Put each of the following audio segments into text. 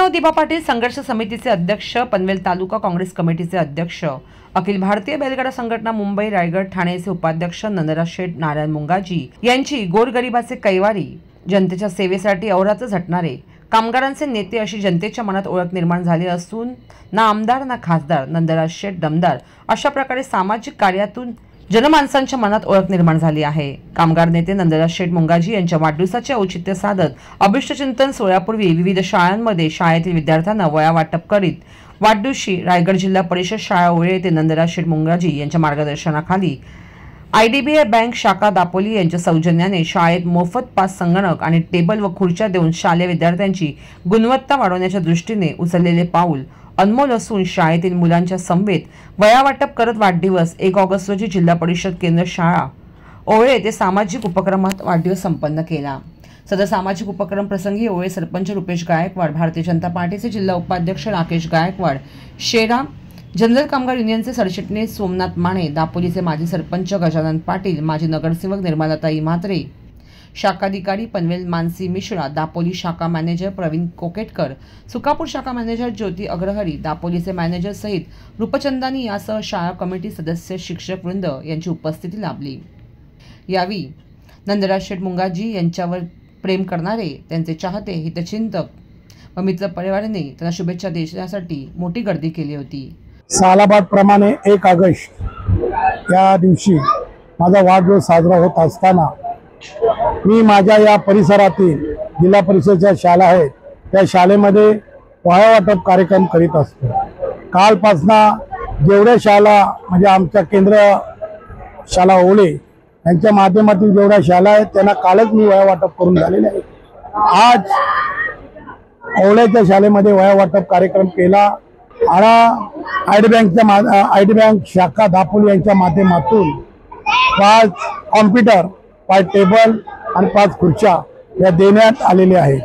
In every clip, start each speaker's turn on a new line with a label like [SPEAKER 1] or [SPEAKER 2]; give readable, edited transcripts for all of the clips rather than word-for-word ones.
[SPEAKER 1] अभिनव दिबा पाटील संघर्ष समितीचे अध्यक्ष, पनवेल तालुका काँग्रेस कमिटीचे अध्यक्ष, अखिल भारतीय बैलगाडा संघटना मुंबई रायगड ठाणेचे उपाध्यक्ष नंदराज शेठ नारायण मुंगाजी यांची गोरगरिबाचे कैवारी, जनतेच्या सेवेसाठी अहोरात्र झटणारे कामगारांचे नेते अशी जनतेच्या मनात ओळख निर्माण झाली असून ना आमदार ना खासदार नंदराज शेठ दमदार अशा प्रकारे सामाजिक कार्यातून जनमानसांच्या मनात ओळख निर्माण झाली आहे। कामगार नेते नंदराज शेठ मुंगाजी यांच्या वाढदिवसाचे औचित्य साधत अभिष्टचिंतन सोहळ्यापूर्वी विविध शाळांमध्ये शाळेतील विद्यार्थ्यांना वह्या वाटप करीत वाढदिवशी रायगड जिल्हा परिषद शाळा ओळे येथे नंदराज शेठ मुंगाजी यांच्या मार्गदर्शनाखाली IDBI बँक शाखा दापोली यांच्या सौजन्याने शाळेत मोफत 5 संगणक आणि टेबल व खुर्च्या देऊन शालेय विद्यार्थ्यांची गुणवत्ता वाढवण्याच्या दृष्टीने उचललेले पाऊल अनमोल असून शाळेतील मुलांच्या समवेत वह्या वाटप करत वाढदिवस 1 ऑगस्ट रोजी जिल्हा परिषद केंद्र शाळा ओळे येथे सामाजिक उपक्रमात वाढदिवस संपन्न केला। सदर सामाजिक उपक्रम प्रसंगी ओळे सरपंच रुपेश गायकवाड, भारतीय जनता पार्टीचे जिल्हा उपाध्यक्ष राकेश गायकवाड, शेरा जनरल कामगार युनियनचे सरचिटणीस सोमनाथ माने, दापोलीचे माजी सरपंच गजानन पाटील, माजी नगरसेवक निर्मलाताई म्हात्रे, शाखाधिकारी पनवेल मानसी मिश्रा, दापोली शाखा मॅनेजर प्रवीण कोकेटकर, सुकापूर शाखा मॅनेजर ज्योती अग्रहरी, दापोलीचे मॅनेजर सहित रूपचंदानी यासह शाळा कमिटी सदस्य, शिक्षक वृंद यांची उपस्थिती लाभली। यावेळी नंदराज शेठ मुंगाजी यांच्यावर प्रेम करणारे त्यांचे चाहते, हितचिंतक व मित्र परिवाराने त्यांना शुभेच्छा देण्यासाठी मोठी गर्दी केली होती।
[SPEAKER 2] सालाबाद प्रमाणे 1 ऑगस्ट या दिवशी माझा वाढदिवस साजरा होत असताना मी माझ्या या परिसरातील जिल्हा परिषदेच्या शाळा आहेत त्या शाळेमध्ये वह्या वाटप कार्यक्रम करीत असतो। कालपासून जेवढ्या शाळा म्हणजे आमच्या केंद्र शाळा ओळे यांच्या माध्यमातून जेवढ्या शाळा आहेत त्यांना कालच मी वह्या वाटप करून झालेले आहे। आज ओळ्याच्या शाळेमध्ये वह्या वाटप कार्यक्रम केला आणि IDBI बँक शाखा दापोली यांच्या माध्यमातून 5 कॉम्प्युटर, 5 टेबल आणि 5 खुर्च्या या देण्यात आलेल्या आहेत।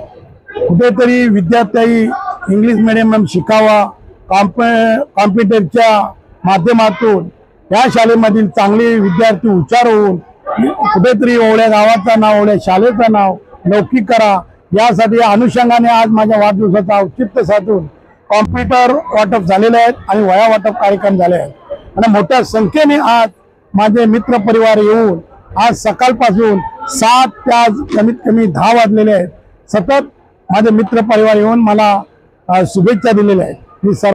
[SPEAKER 2] कुठेतरी विद्यार्थी इंग्लिश मीडियम शिकावा, कॉम्प्युटरच्या माध्यमातून या शाळेमधील चांगले विद्यार्थी हुशार होऊन कुठेतरी ओळ्या गावाचं नाव, ओळ्या शाळेचं नाव लौकिक करा, यासाठी अनुषंगाने आज माझ्या वाढदिवसाचं औचित्य साधून कॉम्प्युटर वाटप झालेले आहेत आणि वह्या वाटप कार्यक्रम झाले आहेत आणि मोठ्या संख्येने आज माझे मित्र परिवार येऊन आज सकाळपासून 7 ते आज कमीत कमी 10 वाजलेले आहेत। सतत माझे मित्र परिवार येऊन मला शुभेच्छा दिलेल्या आहेत। मी